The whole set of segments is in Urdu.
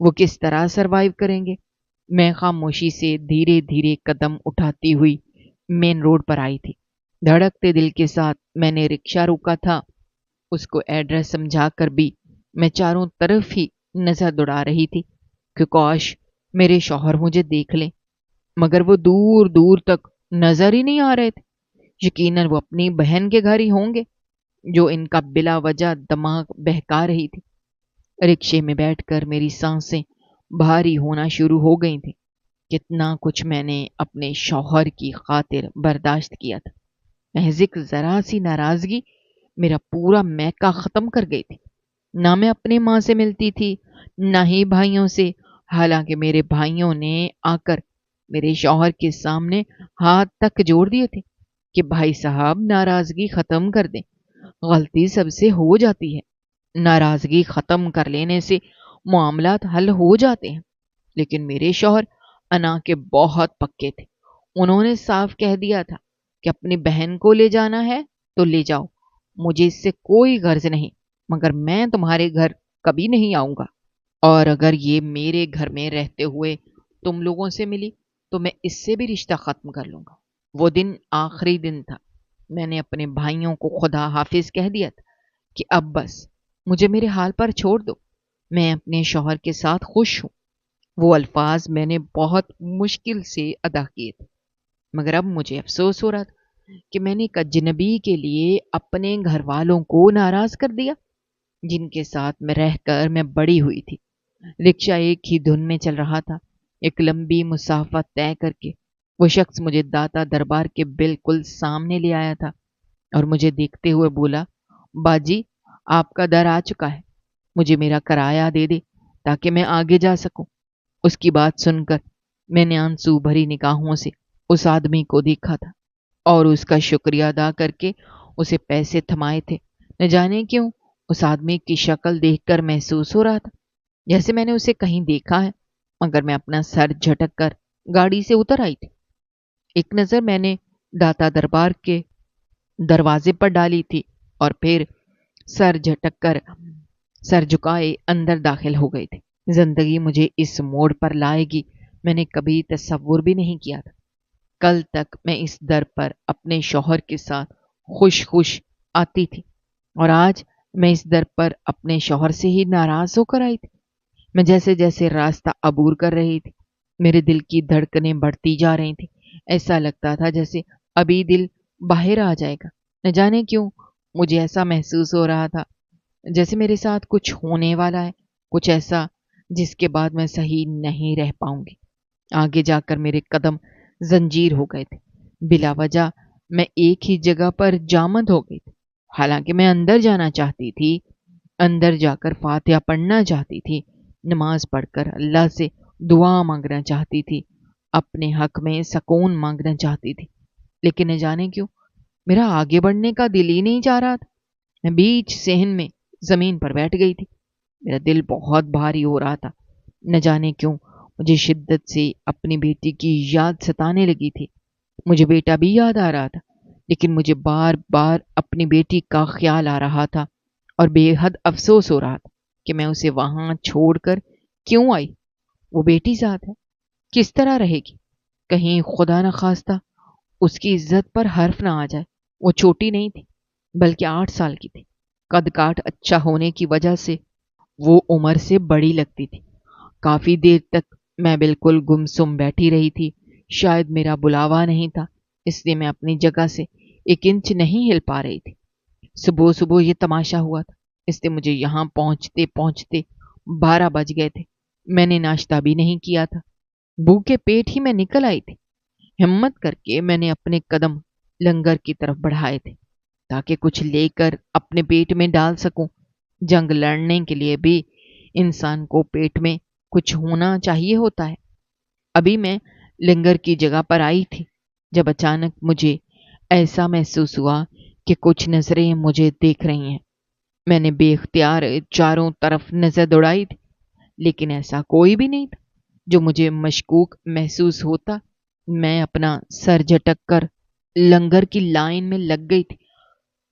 وہ کس طرح سروائیو کریں گے۔ میں خاموشی سے دھیرے دھیرے قدم اٹھاتی ہوئی مین روڈ پر آئی تھی۔ دھڑکتے دل کے ساتھ میں نے رکشہ روکا تھا۔ اس کو ایڈریس سمجھا کر بھی میں چاروں طرف ہی نظر دوڑا رہی تھی کہ کاش میرے شوہر مجھے دیکھ لیں، مگر وہ دور دور تک نظر ہی نہیں آ رہے تھے۔ یقیناً وہ اپنی بہن کے گھر ہی ہوں گے جو ان کا بلا وجہ دماغ بہکا رہی تھی۔ رکشے میں بیٹھ کر میری سانسیں بھاری ہونا شروع ہو گئی تھیں۔ کتنا کچھ میں نے اپنے شوہر کی خاطر برداشت کیا تھا۔ محض ایک ذرا سی ناراضگی میرا پورا میکا ختم کر گئی تھی۔ نہ میں اپنی ماں سے ملتی تھی، نہ ہی بھائیوں سے، حالانکہ میرے بھائیوں نے آ کر میرے شوہر کے سامنے ہاتھ تک جوڑ دیے تھے کہ بھائی صاحب ناراضگی ختم کر دیں، غلطی سب سے ہو جاتی ہے، ناراضگی ختم کر لینے سے معاملات حل ہو جاتے ہیں۔ لیکن میرے شوہر انا کے بہت پکے تھے۔ انہوں نے صاف کہہ دیا تھا کہ اپنی بہن کو لے جانا ہے تو لے جاؤ، مجھے اس سے کوئی غرض نہیں، مگر میں تمہارے گھر کبھی نہیں آؤں گا، اور اگر یہ میرے گھر میں رہتے ہوئے تم لوگوں سے ملی تو میں اس سے بھی رشتہ ختم کر لوں گا۔ وہ دن آخری دن تھا۔ میں نے اپنے بھائیوں کو خدا حافظ کہہ دیا تھا کہ اب بس مجھے میرے حال پر چھوڑ دو، میں اپنے شوہر کے ساتھ خوش ہوں۔ وہ الفاظ میں نے بہت مشکل سے ادا کیے تھے، مگر اب مجھے افسوس ہو رہا تھا کہ میں نے ایک اجنبی کے لیے اپنے گھر والوں کو ناراض کر دیا جن کے ساتھ میں رہ کر میں بڑی ہوئی تھی۔ رکشہ ایک ہی دھن میں چل رہا تھا۔ ایک لمبی مسافت طے کر کے وہ شخص مجھے داتا دربار کے بالکل سامنے لے آیا تھا اور مجھے دیکھتے ہوئے بولا، باجی آپ کا در آ چکا ہے، مجھے میرا کرایہ دے دے تاکہ میں آگے جا سکوں۔ اس کی بات سن کر میں نے آنسو بھری نگاہوں سے اس آدمی کو دیکھا تھا اور اس کا شکریہ ادا کر کے اسے پیسے تھمائے تھے۔ نہ جانے کیوں اس آدمی کی شکل دیکھ کر محسوس ہو رہا تھا جیسے میں نے اسے کہیں دیکھا ہے، مگر میں اپنا سر جھٹک کر گاڑی سے اتر آئی تھی۔ ایک نظر میں نے داتا دربار کے دروازے پر ڈالی تھی اور پھر سر جھٹک کر سر جھکائے اندر داخل ہو گئی تھی۔ زندگی مجھے اس موڑ پر لائے گی میں نے کبھی تصور بھی نہیں کیا تھا۔ کل تک میں اس در پر اپنے شوہر کے ساتھ خوش خوش آتی تھی اور آج میں اس در پر اپنے شوہر سے ہی ناراض ہو کر آئی تھی۔ میں جیسے جیسے راستہ عبور کر رہی تھی میرے دل کی دھڑکنیں بڑھتی جا رہی تھیں۔ ایسا لگتا تھا جیسے ابھی دل باہر آ جائے گا۔ نہ جانے کیوں مجھے ایسا محسوس ہو رہا تھا جیسے میرے ساتھ کچھ ہونے والا ہے، کچھ ایسا جس کے بعد میں صحیح نہیں رہ پاؤں گی۔ آگے جا کر میرے قدم زنجیر ہو گئے تھے۔ بلا وجہ میں ایک ہی جگہ پر جامد ہو گئی تھی۔ حالانکہ میں اندر جانا چاہتی تھی، اندر جا کر فاتحہ پڑھنا چاہتی تھی، نماز پڑھ کر اللہ سے دعا مانگنا چاہتی تھی، اپنے حق میں سکون مانگنا چاہتی تھی، لیکن نہ جانے کیوں میرا آگے بڑھنے کا دل ہی نہیں چاہ رہا تھا۔ میں بیچ صحن میں زمین پر بیٹھ گئی تھی۔ میرا دل بہت بھاری ہو رہا تھا۔ نہ جانے کیوں مجھے شدت سے اپنی بیٹی کی یاد ستانے لگی تھی۔ مجھے بیٹا بھی یاد آ رہا تھا، لیکن مجھے بار بار اپنی بیٹی کا خیال آ رہا تھا اور بے حد افسوس ہو رہا تھا کہ میں اسے وہاں چھوڑ کر کیوں آئی۔ وہ بیٹی ذات ہے، کس طرح رہے گی؟ کہیں خدا نخواستہ اس کی عزت پر حرف نہ آ جائے۔ وہ چھوٹی نہیں تھی بلکہ 8 سال کی تھی۔ قد کاٹ اچھا ہونے کی وجہ سے وہ عمر سے بڑی لگتی تھی۔ کافی دیر تک میں بالکل گمسم بیٹھی رہی تھی۔ شاید میرا بلاوا نہیں تھا، اس لیے میں اپنی جگہ سے 1 انچ نہیں ہل پا رہی تھی۔ صبح صبح یہ تماشا ہوا تھا، اس لیے مجھے یہاں پہنچتے پہنچتے 12 بج گئے تھے۔ میں نے ناشتہ بھی نہیں کیا تھا، بھوکے پیٹ ہی میں نکل آئی تھی۔ ہمت کر کے میں نے اپنے قدم لنگر کی طرف بڑھائے تھے تاکہ کچھ لے کر اپنے پیٹ میں ڈال سکوں۔ جنگ لڑنے کے لیے بھی انسان کو پیٹ میں کچھ ہونا چاہیے ہوتا ہے۔ ابھی میں لنگر کی جگہ پر آئی تھی جب اچانک مجھے ایسا محسوس ہوا کہ کچھ نظریں مجھے دیکھ رہی ہیں۔ میں نے بے اختیار چاروں طرف نظر دوڑائی تھی، لیکن ایسا کوئی بھی نہیں تھا جو مجھے مشکوک محسوس ہوتا۔ میں اپنا سر جھٹک کر لنگر کی لائن میں لگ گئی تھی۔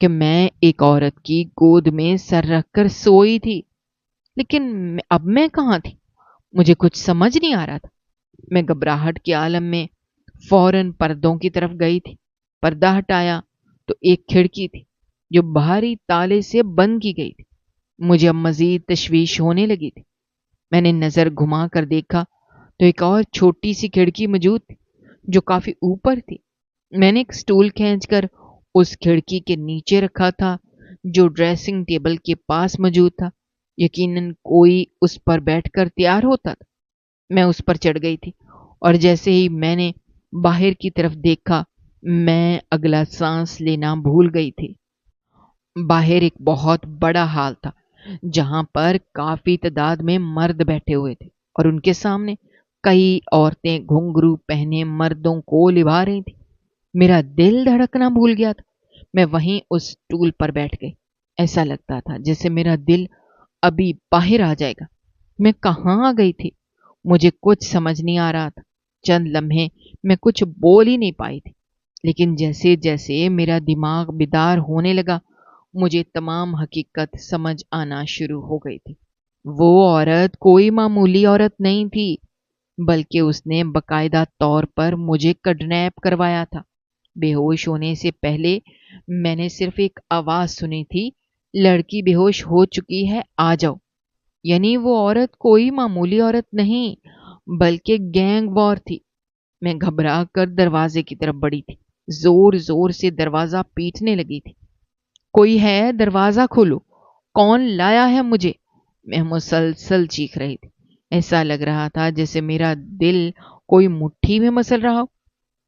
کہ میں ایک عورت کی گود میں سر رکھ کر سوئی تھی، لیکن اب میں کہاں تھی؟ مجھے کچھ سمجھ نہیں آ رہا تھا۔ میں گھبراہٹ کے عالم میں فوراً پردوں کی طرف گئی تھی۔ پردہ ہٹایا تو ایک کھڑکی تھی جو بھاری تالے سے بند کی گئی تھی۔ مجھے اب مزید تشویش ہونے لگی تھی۔ میں نے نظر گھما کر دیکھا تو ایک اور چھوٹی سی کھڑکی موجود تھی جو کافی اوپر تھی۔ میں نے ایک سٹول کھینچ کر اس کھڑکی کے نیچے رکھا تھا جو ڈریسنگ ٹیبل کے پاس موجود تھا۔ یقیناً کوئی اس پر بیٹھ کر تیار ہوتا تھا۔ میں اس پر چڑھ گئی تھی اور جیسے ہی میں نے باہر کی طرف دیکھا میں اگلا سانس لینا بھول گئی تھی۔ باہر ایک بہت بڑا ہال تھا جہاں پر کافی تعداد میں مرد بیٹھے ہوئے تھے اور ان کے سامنے کئی عورتیں گھنگرو پہنے مردوں کو لبھا رہی تھیں۔ میرا دل دھڑکنا بھول گیا تھا۔ میں وہیں اس ٹول پر بیٹھ گئی۔ ایسا لگتا تھا جیسے میرا دل ابھی باہر آ جائے گا۔ میں کہاں آ گئی تھی؟ مجھے کچھ سمجھ نہیں آ رہا تھا۔ چند لمحے میں کچھ بول ہی نہیں پائی تھی، لیکن جیسے جیسے میرا دماغ بیدار ہونے لگا مجھے تمام حقیقت سمجھ آنا شروع ہو گئی تھی۔ وہ عورت کوئی معمولی عورت نہیں تھی، بلکہ اس نے باقاعدہ طور پر مجھے کڈنیپ کروایا تھا۔ بے ہوش ہونے سے پہلے میں نے صرف ایک آواز سنی تھی، لڑکی بے ہوش ہو چکی ہے، آ جاؤ۔ یعنی وہ عورت کوئی معمولی عورت نہیں بلکہ گینگ وار تھی۔ میں گھبرا کر دروازے کی طرف بڑھی تھی، زور زور سے دروازہ پیٹنے لگی تھی۔ کوئی ہے؟ دروازہ کھولو! کون لایا ہے مجھے؟ میں مسلسل چیخ رہی تھی۔ ایسا لگ رہا تھا جیسے میرا دل کوئی مٹھی میں مسل رہا ہو۔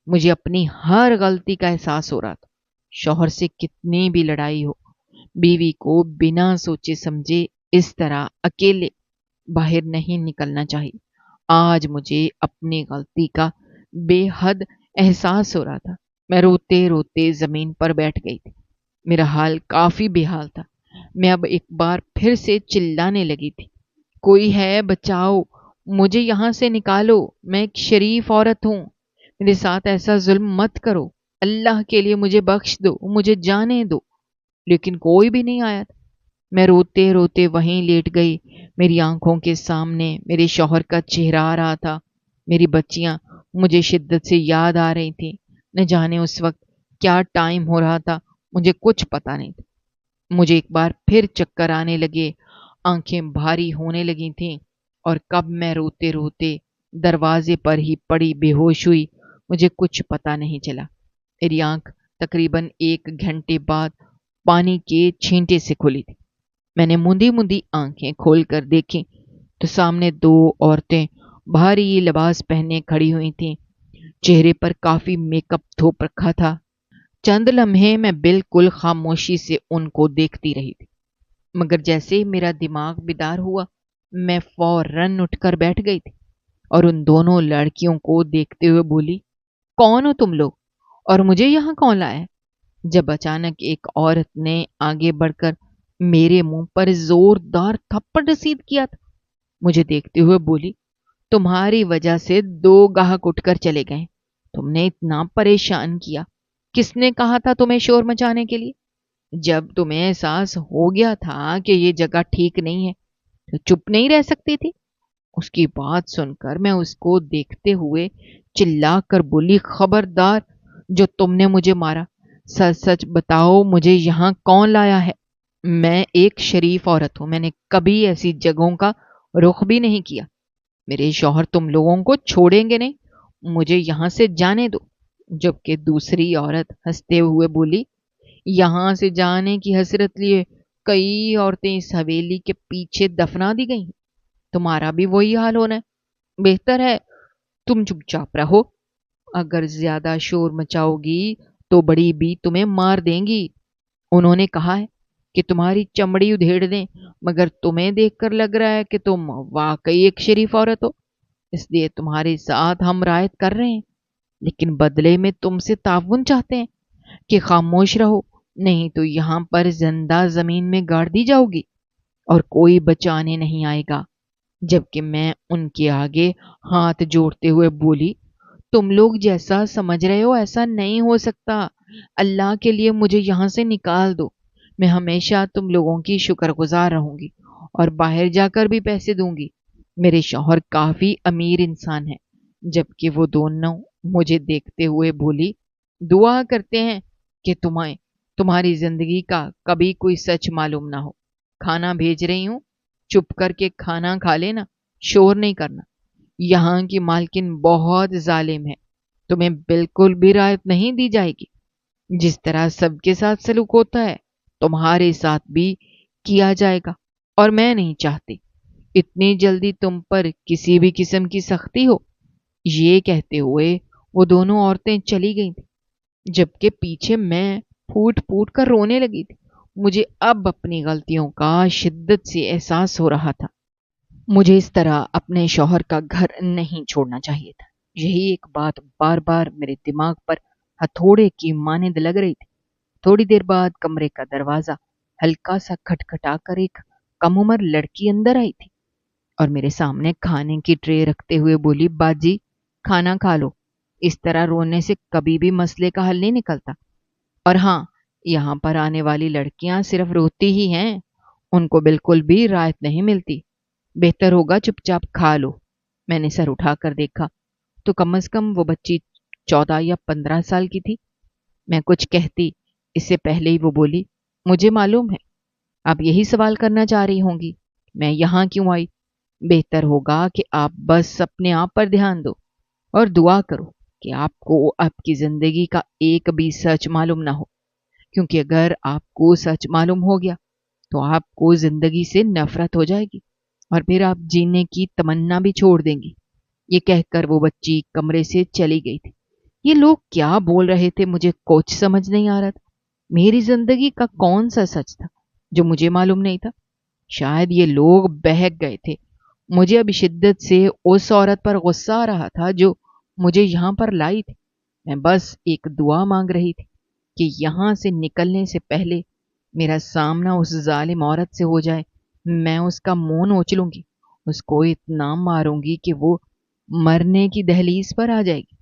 مجھے اپنی ہر غلطی کا احساس ہو رہا تھا۔ شوہر سے کتنی بھی لڑائی ہو، بیوی کو بنا سوچے سمجھے اس طرح اکیلے باہر نہیں نکلنا چاہیے۔ آج مجھے اپنی غلطی کا بے حد احساس ہو رہا تھا۔ میں روتے روتے زمین پر بیٹھ گئی تھی۔ میرا حال کافی بے حال تھا۔ میں اب ایک بار پھر سے چلانے لگی تھی، کوئی ہے؟ بچاؤ! مجھے یہاں سے نکالو! میں ایک شریف عورت ہوں، میرے ساتھ ایسا ظلم مت کرو! اللہ کے لیے مجھے بخش دو، مجھے جانے دو! لیکن کوئی بھی نہیں آیا تھا۔ میں روتے روتے وہیں لیٹ گئی۔ میری آنکھوں کے سامنے میرے شوہر کا چہرہ آ رہا تھا۔ میری بچیاں مجھے شدت سے یاد آ رہی تھیں۔ نہ جانے اس وقت کیا ٹائم ہو رہا تھا، مجھے کچھ پتا نہیں تھا۔ مجھے ایک بار پھر چکر آنے لگے، آنکھیں بھاری ہونے لگی تھیں، اور کب میں روتے روتے دروازے پر ہی پڑی بے ہوش ہوئی مجھے کچھ پتا نہیں چلا۔ میری آنکھ تقریباً 1 گھنٹے بعد پانی کے چھینٹے سے کھلی تھی۔ میں نے موندی موندی آنکھیں کھول کر دیکھی تو سامنے 2 عورتیں بھاری لباس پہنے کھڑی ہوئی تھیں۔ چہرے پر کافی میک اپ تھوپ رکھا تھا۔ چند لمحے میں بالکل خاموشی سے ان کو دیکھتی رہی تھی، مگر جیسے ہی میرا دماغ بیدار ہوا میں فوراً اٹھ کر بیٹھ گئی تھی اور ان دونوں لڑکیوں کو دیکھتے ہوئے بولی، کون ہو تم لوگ اور مجھے یہاں کون لایا ہے؟ جب اچانک ایک عورت نے آگے بڑھ کر میرے منہ پر زوردار تھپڑ رسید کیا تھا۔ مجھے دیکھتے ہوئے بولی، تمہاری وجہ سے 2 گاہک اٹھ کر چلے گئے، تم نے اتنا پریشان کیا، کس نے کہا تھا تمہیں شور مچانے کے لیے؟ جب تمہیں احساس ہو گیا تھا کہ یہ جگہ ٹھیک نہیں ہے تو چپ نہیں رہ سکتی تھی؟ اس کی بات سن کر میں اس کو دیکھتے ہوئے چلا کر بولی، خبردار جو تم نے مجھے مارا، سچ سچ بتاؤ مجھے یہاں کون لایا ہے؟ میں ایک شریف عورت ہوں، میں نے کبھی ایسی جگہوں کا رخ بھی نہیں کیا۔ میرے شوہر تم لوگوں کو چھوڑیں گے نہیں، مجھے یہاں سے جانے دو۔ جبکہ دوسری عورت ہنستے ہوئے بولی، یہاں سے جانے کی حسرت لیے کئی عورتیں اس حویلی کے پیچھے دفنا دی گئی، تمہارا بھی وہی حال ہونا ہے۔ بہتر ہے تم چپ چاپ رہو، اگر زیادہ شور مچاؤ گی تو بڑی بی تمہیں مار دیں گی۔ انہوں نے کہا ہے کہ تمہاری چمڑی ادھیڑ دیں، مگر تمہیں دیکھ کر لگ رہا ہے کہ تم واقعی ایک شریف عورت ہو، اس لیے تمہارے ساتھ ہم رعایت کر رہے ہیں، لیکن بدلے میں تم سے تعاون چاہتے ہیں کہ خاموش رہو، نہیں تو یہاں پر زندہ زمین میں گاڑ دی جاؤ گی اور کوئی بچانے نہیں آئے گا۔ جبکہ میں ان کے آگے ہاتھ جوڑتے ہوئے بولی، تم لوگ جیسا سمجھ رہے ہو ایسا نہیں ہو سکتا، اللہ کے لیے مجھے یہاں سے نکال دو، میں ہمیشہ تم لوگوں کی شکر گزار رہوں گی اور باہر جا کر بھی پیسے دوں گی۔ میرے شوہر کافی امیر انسان ہیں، جبکہ وہ دونوں مجھے دیکھتے ہوئے بولی، دعا کرتے ہیں کہ تمہاری زندگی کا کبھی کوئی سچ معلوم نہ ہو۔ کھانا بھیج رہی ہوں، چپ کر کے کھانا کھا لینا، شور نہیں کرنا۔ یہاں کی مالکن بہت ظالم ہے، تمہیں بالکل بھی رعایت نہیں دی جائے گی۔ جس طرح سب کے ساتھ سلوک ہوتا ہے تمہارے ساتھ بھی کیا جائے گا، اور میں نہیں چاہتی اتنی جلدی تم پر کسی بھی قسم کی سختی ہو۔ یہ کہتے ہوئے وہ دونوں عورتیں چلی گئی تھیں، جبکہ پیچھے میں پھوٹ پھوٹ کر رونے لگی تھی۔ مجھے اب اپنی غلطیوں کا شدت سے احساس ہو رہا تھا۔ مجھے اس طرح اپنے شوہر کا گھر نہیں چھوڑنا چاہیے تھا۔ یہی ایک بات بار بار میرے دماغ پر ہتھوڑے کی مانند لگ رہی تھی۔ تھوڑی دیر بعد کمرے کا دروازہ ہلکا سا کھٹکھٹا کر ایک کم عمر لڑکی اندر آئی تھی اور میرے سامنے کھانے کی ٹرے رکھتے ہوئے بولی، باجی کھانا کھا لو، اس طرح رونے سے کبھی بھی مسئلے کا حل نہیں نکلتا۔ اور ہاں، یہاں پر آنے والی لڑکیاں صرف روتی ہی ہیں، ان کو بالکل بھی رعایت نہیں ملتی۔ بہتر ہوگا چپ چاپ کھا لو۔ میں نے سر اٹھا کر دیکھا تو کم از کم وہ بچی 14 یا 15 سال کی تھی۔ میں کچھ کہتی اس سے پہلے ہی وہ بولی، مجھے معلوم ہے آپ یہی سوال کرنا چاہ رہی ہوں گی، میں یہاں کیوں آئی؟ بہتر ہوگا کہ آپ بس اپنے آپ پر دھیان دو اور دعا کرو کہ آپ کو آپ کی زندگی کا ایک بھی سچ معلوم نہ ہو، کیونکہ اگر آپ کو سچ معلوم ہو گیا تو آپ کو زندگی سے نفرت ہو جائے گی اور پھر آپ جینے کی تمنا بھی چھوڑ دیں گی۔ یہ کہہ کر وہ بچی کمرے سے چلی گئی تھی۔ یہ لوگ کیا بول رہے تھے مجھے کچھ سمجھ نہیں آ رہا تھا۔ میری زندگی کا کون سا سچ تھا جو مجھے معلوم نہیں تھا؟ شاید یہ لوگ بہک گئے تھے۔ مجھے اب شدت سے اس عورت پر غصہ آ رہا تھا جو مجھے یہاں پر لائی تھی۔ میں بس ایک دعا مانگ رہی تھی کہ یہاں سے نکلنے سے پہلے میرا سامنا اس ظالم عورت سے ہو جائے۔ میں اس کا منہ نوچ لوں گی، اس کو اتنا ماروں گی کہ وہ مرنے کی دہلیز پر آ جائے گی۔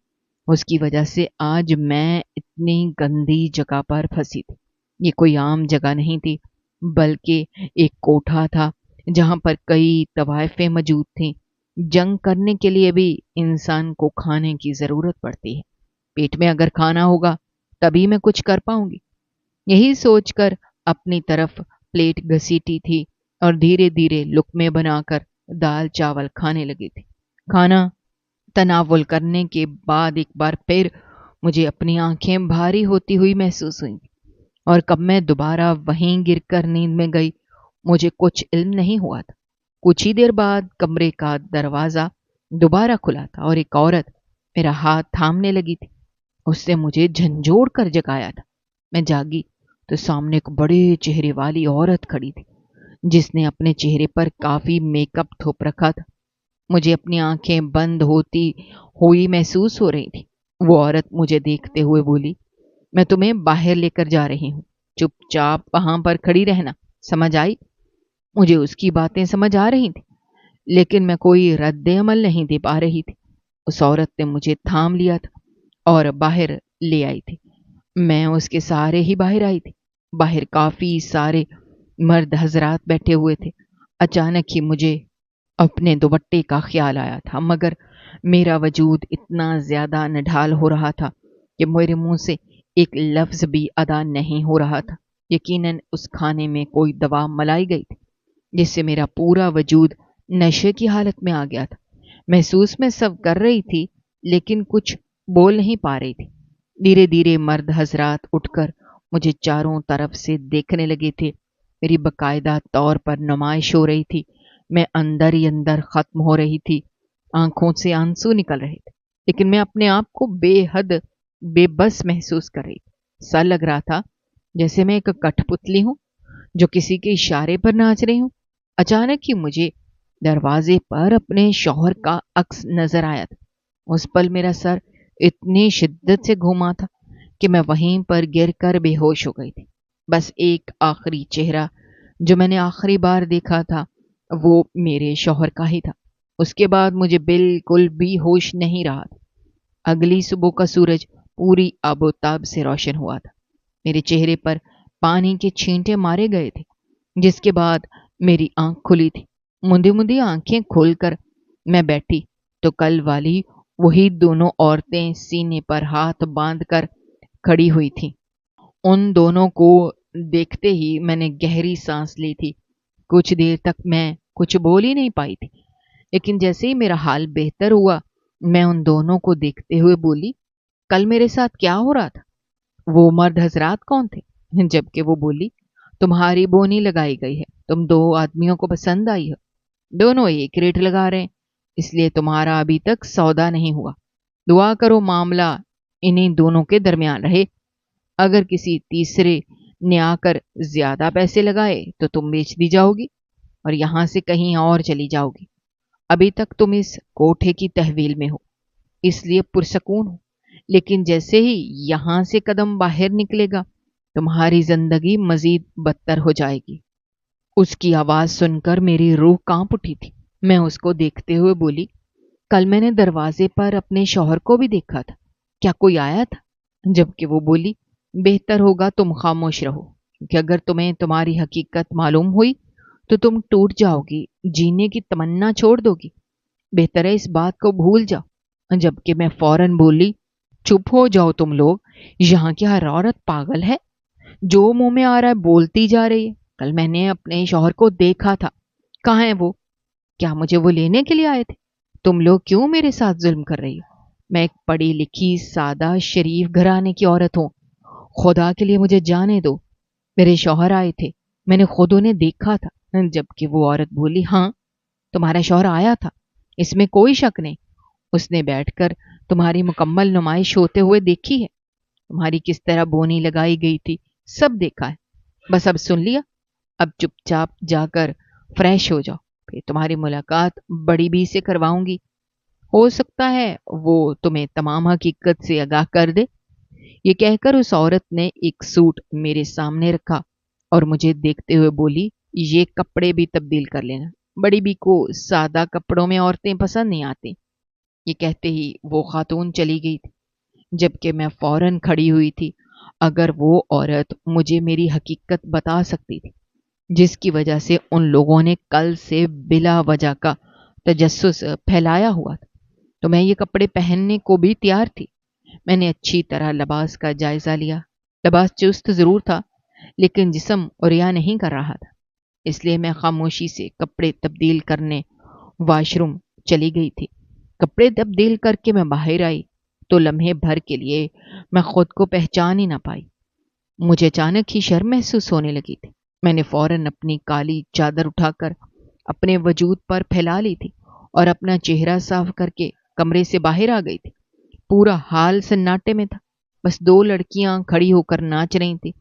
اس کی وجہ سے آج میں اتنی گندی جگہ پر پھنسی تھی۔ یہ کوئی عام جگہ نہیں تھی، بلکہ ایک کوٹھا تھا جہاں پر کئی طوائفیں موجود تھیں۔ جنگ کرنے کے لیے بھی انسان کو کھانے کی ضرورت پڑتی ہے۔ پیٹ میں اگر کھانا ہوگا تبھی میں کچھ کر پاؤں گی۔ یہی سوچ کر اپنی طرف پلیٹ گھسیٹی تھی اور دھیرے دھیرے لقمے بنا کر دال چاول کھانے لگی تھی۔ کھانا تناول کرنے کے بعد ایک بار پھر مجھے اپنی آنکھیں بھاری ہوتی ہوئی محسوس ہوئیں، اور کب میں دوبارہ وہیں گر کر نیند میں گئی مجھے کچھ علم نہیں ہوا تھا۔ کچھ ہی دیر بعد کمرے کا دروازہ دوبارہ کھلا تھا اور ایک عورت میرا ہاتھ تھامنے لگی تھی۔ اس سے مجھے جھنجھوڑ کر جگایا تھا۔ میں جاگی تو سامنے ایک بڑے چہرے والی عورت کھڑی تھی جس نے اپنے چہرے پر کافی میک اپ تھوپ رکھا تھا۔ مجھے اپنی آنکھیں بند ہوتی ہوئی محسوس ہو رہی تھی۔ وہ عورت مجھے دیکھتے ہوئے بولی، میں تمہیں باہر لے کر جا رہی ہوں، چپ چاپ وہاں پر کھڑی رہنا، سمجھ آئی؟ مجھے اس کی باتیں سمجھ آ رہی تھی، لیکن میں کوئی رد عمل نہیں دے پا رہی تھی۔ اس عورت نے مجھے تھام لیا تھا اور باہر لے آئی تھی۔ میں اس کے سہارے ہی باہر آئی تھی۔ باہر کافی سارے مرد حضرات بیٹھے ہوئے تھے۔ اچانک ہی مجھے اپنے دوپٹے کا خیال آیا تھا، مگر میرا وجود اتنا زیادہ نڈھال ہو رہا تھا کہ میرے منہ سے ایک لفظ بھی ادا نہیں ہو رہا تھا۔ یقیناً اس کھانے میں کوئی دوا ملائی گئی تھی جس سے میرا پورا وجود نشے کی حالت میں آ گیا تھا۔ محسوس میں سب کر رہی تھی لیکن کچھ بول نہیں پا رہی تھی۔ دھیرے دھیرے مرد حضرات اٹھ کر مجھے چاروں طرف سے دیکھنے لگے تھے۔ میری باقاعدہ طور پر نمائش ہو رہی تھی۔ میں اندر ہی اندر ختم ہو رہی تھی۔ آنکھوں سے آنسو نکل رہے تھے، لیکن میں اپنے آپ کو بے حد بے بس محسوس کر رہی تھی۔ سا لگ رہا تھا جیسے میں ایک کٹھ پتلی ہوں جو کسی کے اشارے پر ناچ رہی ہوں۔ اچانک ہی مجھے دروازے پر اپنے شوہر کا عکس نظر آیا تھا۔ اس پل میرا سر اتنی شدت سے گھوما تھا کہ میں وہیں پر گر کر بے ہوش ہو گئی تھی۔ بس ایک آخری چہرہ جو میں نے آخری بار دیکھا تھا وہ میرے شوہر کا ہی تھا۔ اس کے بعد مجھے بالکل بھی ہوش نہیں رہا تھا۔ اگلی صبح کا سورج پوری آبوتاب سے روشن ہوا تھا۔ میرے چہرے پر پانی کے چھینٹے مارے گئے تھے، جس کے بعد میری آنکھ کھلی تھی۔ مندی مندی آنکھیں کھول کر میں بیٹھی تو کل والی وہی دونوں عورتیں سینے پر ہاتھ باندھ کر کھڑی ہوئی تھیں۔ ان دونوں کو دیکھتے ہی میں نے گہری سانس لی تھی۔ کچھ دیر تک میں کچھ بول ہی نہیں پائی تھی، لیکن جیسے ہی میرا حال بہتر ہوا میں ان دونوں کو دیکھتے ہوئے بولی، کل میرے ساتھ کیا ہو رہا تھا؟ وہ مرد حضرات کون تھے؟ جبکہ وہ بولی، تمہاری بونی لگائی گئی ہے، تم دو آدمیوں کو پسند آئی ہو، دونوں ایک ریٹ لگا رہے ہیں، اس لیے تمہارا ابھی تک سودا نہیں ہوا۔ دعا کرو معاملہ انہی دونوں کے درمیان رہے۔ اگر کسی تیسرے نے آ کر زیادہ پیسے لگائے تو تم بیچ دی جاؤ گی اور یہاں سے کہیں اور چلی جاؤ گی۔ ابھی تک تم اس کوٹھے کی تحویل میں ہو، اس لیے پرسکون ہو، لیکن جیسے ہی یہاں سے قدم باہر نکلے گا تمہاری زندگی مزید بدتر ہو جائے گی۔ اس کی آواز سن کر میری روح کانپ اٹھی تھی۔ میں اس کو دیکھتے ہوئے بولی، کل میں نے دروازے پر اپنے شوہر کو بھی دیکھا تھا، کیا کوئی آیا تھا؟ جبکہ وہ بولی، بہتر ہوگا تم خاموش رہو، کیونکہ اگر تمہیں تمہاری حقیقت معلوم ہوئی تو تم ٹوٹ جاؤ گی، جینے کی تمنا چھوڑ دو گی، بہتر ہے اس بات کو بھول جاؤ۔ جبکہ میں فوراً بولی، چپ ہو جاؤ تم لوگ، یہاں کی ہر عورت پاگل ہے، جو منہ میں آ رہا ہے بولتی جا رہی ہے۔ کل میں نے اپنے شوہر کو دیکھا تھا، کہاں ہے وہ؟ کیا مجھے وہ لینے کے لیے آئے تھے؟ تم لوگ کیوں میرے ساتھ ظلم کر رہی ہو؟ میں ایک پڑھی لکھی سادہ شریف گھرانے کی عورت ہوں، خدا کے لیے مجھے جانے دو۔ میرے شوہر آئے تھے، میں نے خود انہیں دیکھا تھا۔ جبکہ وہ عورت بولی، ہاں تمہارا شوہر آیا تھا، اس میں کوئی شک نہیں، اس نے بیٹھ کر تمہاری مکمل نمائش ہوتے ہوئے دیکھی ہے، تمہاری کس طرح بونی لگائی گئی تھی سب دیکھا ہے۔ بس اب سن لیا، اب چپ چاپ جا کر فریش ہو جاؤ، پھر تمہاری ملاقات بڑی بی سے کرواؤں گی، ہو سکتا ہے وہ تمہیں تمام حقیقت سے آگاہ کر دے۔ یہ کہہ کر اس عورت نے ایک سوٹ میرے سامنے رکھا اور مجھے دیکھتے ہوئے بولی، یہ کپڑے بھی تبدیل کر لینا، بڑی بی کو سادہ کپڑوں میں عورتیں پسند نہیں آتی۔ یہ کہتے ہی وہ خاتون چلی گئی تھی، جبکہ میں فوراً کھڑی ہوئی تھی۔ اگر وہ عورت مجھے میری حقیقت بتا سکتی تھی، جس کی وجہ سے ان لوگوں نے کل سے بلا وجہ کا تجسس پھیلایا ہوا تھا، تو میں یہ کپڑے پہننے کو بھی تیار تھی۔ میں نے اچھی طرح لباس کا جائزہ لیا۔ لباس چست ضرور تھا، لیکن جسم ریا نہیں کر رہا تھا، اس لیے میں خاموشی سے کپڑے تبدیل کرنے واش روم چلی گئی تھی۔ کپڑے تبدیل کر کے میں باہر آئی تو لمحے بھر کے لیے میں خود کو پہچان ہی نہ پائی۔ مجھے اچانک ہی شرم محسوس ہونے لگی تھی۔ میں نے فوراً اپنی کالی چادر اٹھا کر اپنے وجود پر پھیلا لی تھی اور اپنا چہرہ صاف کر کے کمرے سے باہر آ گئی تھی۔ پورا حال سناٹے میں تھا، بس دو لڑکیاں کھڑی ہو کر ناچ رہی تھیں،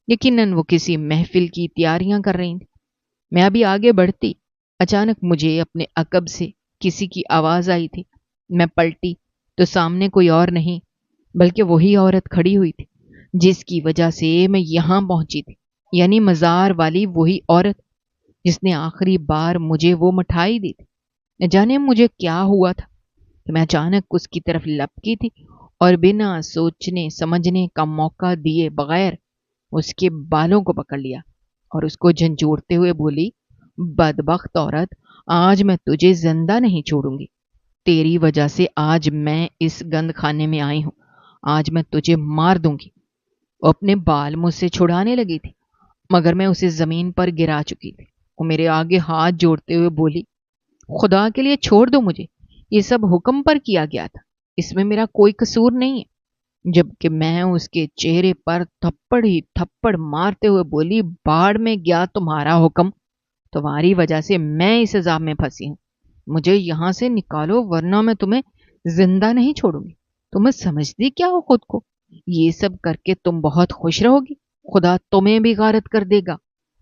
یقیناً وہ کسی محفل کی تیاریاں کر رہی تھیں۔ میں ابھی آگے بڑھتی، اچانک مجھے اپنے عقب سے کسی کی آواز آئی تھی۔ میں پلٹی تو سامنے کوئی اور نہیں بلکہ وہی عورت کھڑی ہوئی تھی جس کی وجہ سے میں یہاں پہنچی تھی، یعنی مزار والی وہی عورت جس نے آخری بار مجھے وہ مٹھائی دی تھی۔ نہ جانے مجھے کیا ہوا تھا کہ میں اچانک اس کی طرف لپکی تھی اور بنا سوچنے سمجھنے کا موقع دیے بغیر اس کے بالوں کو پکڑ لیا اور اس کو جھنجھوڑتے ہوئے بولی، بدبخت عورت، آج میں تجھے زندہ نہیں چھوڑوں گی، تیری وجہ سے آج میں اس گند خانے میں آئی ہوں، آج میں تجھے مار دوں گی۔ وہ اپنے بال مجھ سے چھڑانے لگی تھی، مگر میں اسے زمین پر گرا چکی تھی۔ وہ میرے آگے ہاتھ جوڑتے ہوئے بولی، خدا کے لیے چھوڑ دو مجھے، یہ سب حکم پر کیا گیا تھا، اس میں میرا کوئی قصور نہیں ہے۔ جبکہ میں اس کے چہرے پر تھپڑ ہی تھپڑ مارتے ہوئے بولی، باڑ میں گیا تمہارا حکم، تمہاری وجہ سے میں اس عذاب میں پھنسی ہوں، مجھے یہاں سے نکالو ورنہ میں تمہیں زندہ نہیں چھوڑوں گی۔ تمہیں سمجھتی کیا ہو خود کو؟ یہ سب کر کے تم بہت خوش رہو گی، خدا تمہیں بھی غارت کر دے گا،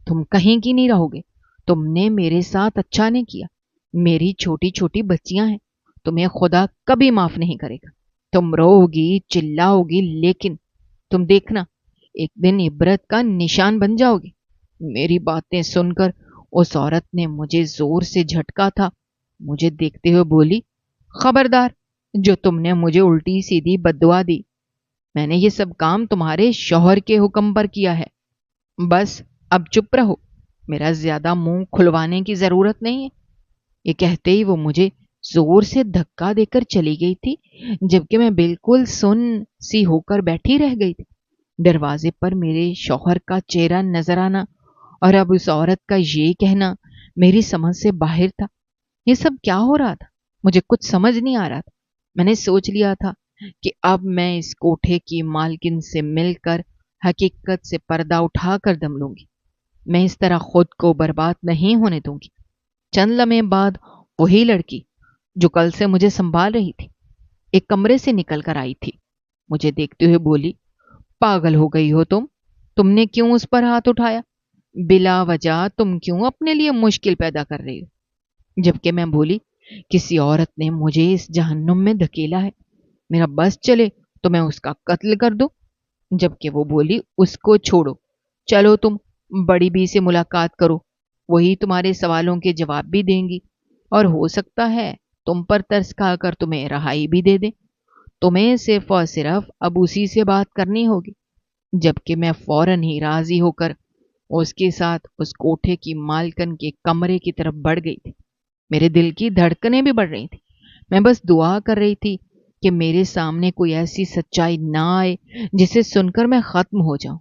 تم کہیں کی نہیں رہو گے۔ تم نے میرے ساتھ اچھا نہیں کیا، میری چھوٹی چھوٹی بچیاں ہیں، تمہیں خدا کبھی معاف نہیں کرے گا۔ تم رو گی چلاؤ گی، لیکن تم دیکھنا ایک دن عبرت کا نشان بن جاؤ گی۔ میری باتیں سن کر اس عورت نے مجھے زور سے جھٹکا تھا، مجھے دیکھتے ہوئے بولی، خبردار، جو تم نے مجھے الٹی سیدھی بددعا دی میں نے یہ سب کام تمہارے شوہر کے حکم پر کیا ہے، بس اب چپ رہو، میرا زیادہ منہ کھلوانے کی ضرورت نہیں ہے۔ یہ کہتے ہی وہ مجھے زور سے دھکا دے کر چلی گئی تھی، جبکہ میں بالکل سن سی ہو کر بیٹھی رہ گئی تھی۔ دروازے پر میرے شوہر کا چہرہ نظر آنا اور اب اس عورت کا یہ کہنا میری سمجھ سے باہر تھا۔ یہ سب کیا ہو رہا تھا؟ مجھے کچھ سمجھ نہیں آ رہا تھا۔ میں نے سوچ لیا تھا کہ اب میں اس کوٹھے کی مالکن سے مل کر حقیقت سے پردہ اٹھا کر دم لوں گی۔ میں اس طرح خود کو برباد نہیں ہونے دوں گی۔ چند لمحے بعد وہی لڑکی جو کل سے مجھے سنبھال رہی تھی ایک کمرے سے نکل کر آئی تھی۔ مجھے دیکھتے ہوئے بولی، پاگل ہو گئی ہو تم نے کیوں اس پر ہاتھ اٹھایا؟ بلا وجہ تم کیوں اپنے لیے مشکل پیدا کر رہی ہو؟ جبکہ میں بولی، کسی عورت نے مجھے اس جہنم میں دھکیلا ہے، میرا بس چلے تو میں اس کا قتل کر دوں۔ جبکہ وہ بولی، اس کو چھوڑو، چلو تم بڑی بی سے ملاقات کرو، وہی تمہارے سوالوں کے جواب بھی دیں گی، اور ہو سکتا ہے تم پر ترس کھا کر تمہیں رہائی بھی دے دیں۔ تمہیں صرف اور صرف اب اسی سے بات کرنی ہوگی۔ جبکہ میں فوراً ہی راضی ہو کر اس کے ساتھ اس کوٹھے کی مالکن کے کمرے کی طرف بڑھ گئی تھی۔ میرے دل کی دھڑکنیں بھی بڑھ رہی تھی۔ میں بس دعا کر رہی تھی کہ میرے سامنے کوئی ایسی سچائی نہ آئے جسے سن کر میں ختم ہو جاؤں۔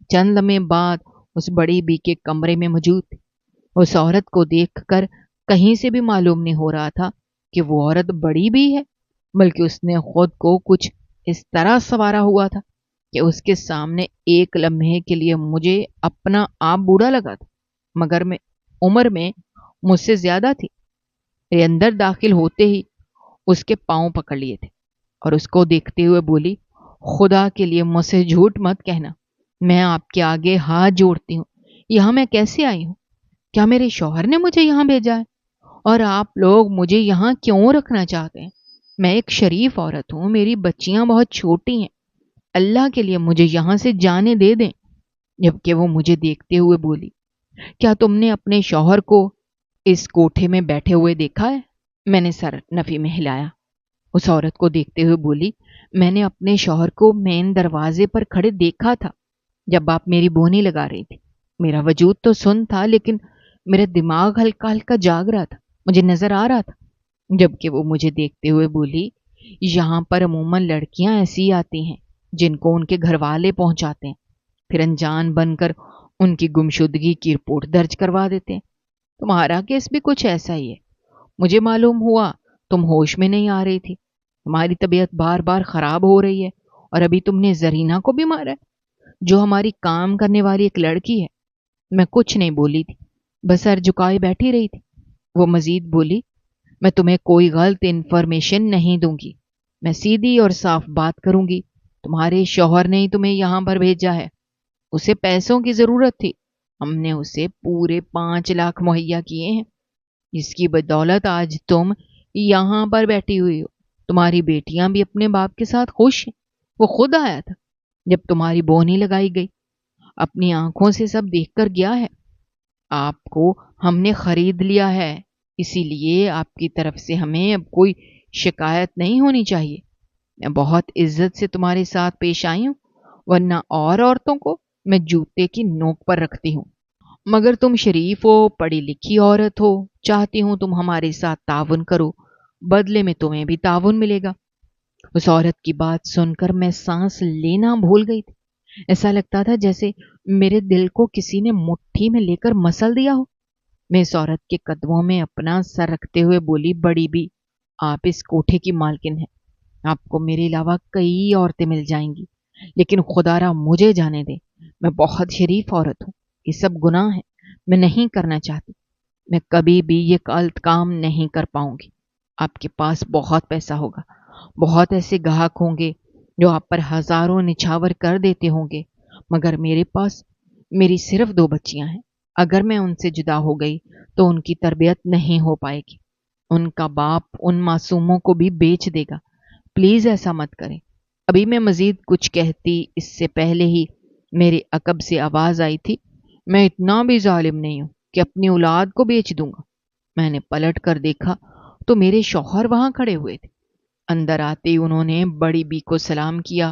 چند لمحے بعد اس بڑی بی کے کمرے میں موجود تھی۔ اس عورت کو دیکھ کر کہیں سے بھی معلوم نہیں ہو رہا تھا کہ وہ عورت بڑی بی ہے، بلکہ اس نے خود کو کچھ اس طرح سنوارا ہوا تھا کہ اس کے سامنے ایک لمحے کے لیے مجھے اپنا آپ بوڑھا لگا تھا، مگر میں عمر میں مجھ سے زیادہ تھی۔ میرے اندر داخل ہوتے ہی اس کے پاؤں پکڑ لیے تھے اور اس کو دیکھتے ہوئے بولی، خدا کے لیے مجھ سے جھوٹ مت کہنا، میں آپ کے آگے ہاتھ جوڑتی ہوں، یہاں میں کیسے آئی ہوں؟ کیا میرے شوہر نے مجھے یہاں بھیجا ہے؟ اور آپ لوگ مجھے یہاں کیوں رکھنا چاہتے ہیں؟ میں ایک شریف عورت ہوں، میری بچیاں بہت چھوٹی ہیں، اللہ کے لیے مجھے یہاں سے جانے دے دیں۔ جبکہ وہ مجھے دیکھتے ہوئے بولی، کیا تم نے اپنے شوہر کو اس کوٹھے میں بیٹھے ہوئے دیکھا ہے؟ میں نے سر نفی میں ہلایا۔ اس عورت کو دیکھتے ہوئے بولی، میں نے اپنے شوہر کو مین دروازے پر کھڑے دیکھا تھا جب آپ میری بونی لگا رہی تھی۔ میرا وجود تو سن تھا، لیکن میرا دماغ ہلکا ہلکا جاگ رہا تھا، مجھے نظر آ رہا تھا۔ جبکہ وہ مجھے دیکھتے ہوئے بولی، یہاں پر عموماً لڑکیاں ایسی آتی ہیں جن کو ان کے گھر والے پہنچاتے ہیں، پھر انجان بن کر ان کی گمشدگی کی رپورٹ درج کروا دیتے ہیں۔ تمہارا کیس بھی کچھ ایسا ہی ہے۔ مجھے معلوم ہوا تم ہوش میں نہیں آ رہی تھی، تمہاری طبیعت بار بار خراب ہو رہی ہے، اور ابھی تم نے زرینہ کو بھی مارا ہے جو ہماری کام کرنے والی ایک لڑکی ہے۔ میں کچھ نہیں بولی تھی، بس سر جھکائے بیٹھی رہی تھی۔ وہ مزید بولی، میں تمہیں کوئی غلط انفارمیشن نہیں دوں گی، میں سیدھی اور صاف بات کروں گی۔ تمہارے شوہر نے ہی تمہیں یہاں پر بھیجا ہے، اسے پیسوں کی ضرورت تھی، ہم نے اسے پورے 5 لاکھ مہیا کیے ہیں، جس کی بدولت آج تم یہاں پر بیٹھی ہوئی ہو۔ تمہاری بیٹیاں بھی اپنے باپ کے ساتھ خوش ہیں، وہ خود آیا تھا جب تمہاری بونی لگائی گئی، اپنی آنکھوں سے سب دیکھ کر گیا ہے۔ آپ کو ہم نے خرید لیا ہے، اسی لیے آپ کی طرف سے ہمیں اب کوئی شکایت نہیں ہونی چاہیے۔ میں بہت عزت سے تمہارے ساتھ پیش آئی ہوں، ورنہ اور عورتوں کو میں جوتے کی نوک پر رکھتی ہوں۔ مگر تم شریف ہو، پڑھی لکھی عورت ہو، چاہتی ہوں تم ہمارے ساتھ تعاون کرو، بدلے میں تمہیں بھی تعاون ملے گا۔ اس عورت کی بات سن کر میں سانس لینا بھول گئی تھی۔ ایسا لگتا تھا جیسے میرے دل کو کسی نے مٹھی میں لے کر مسل دیا ہو۔ میں اس عورت کے قدموں میں اپنا سر رکھتے ہوئے بولی، بڑی بی، آپ اس کوٹھے کی مالکن ہیں، آپ کو میرے علاوہ کئی عورتیں مل جائیں گی، لیکن خدا را مجھے جانے دیں، میں بہت شریف عورت ہوں، یہ سب گناہ ہے، میں نہیں کرنا چاہتی، میں کبھی بھی یہ غلط کام نہیں کر پاؤں گی۔ آپ کے پاس بہت پیسہ ہوگا، بہت ایسے گاہک ہوں گے جو آپ پر ہزاروں نچھاور کر دیتے ہوں گے، مگر میرے پاس میری صرف 2 بچیاں ہیں، اگر میں ان سے جدا ہو گئی تو ان کی تربیت نہیں ہو پائے گی، ان کا باپ ان معصوموں کو بھی بیچ دے گا، پلیز ایسا مت کریں۔ ابھی میں مزید کچھ کہتی اس سے پہلے ہی میرے عقب سے آواز آئی تھی، میں اتنا بھی ظالم نہیں ہوں کہ اپنی اولاد کو بیچ دوں گا۔ میں نے پلٹ کر دیکھا تو میرے شوہر وہاں کھڑے ہوئے تھے۔ اندر آتے ہی انہوں نے بڑی بی کو سلام کیا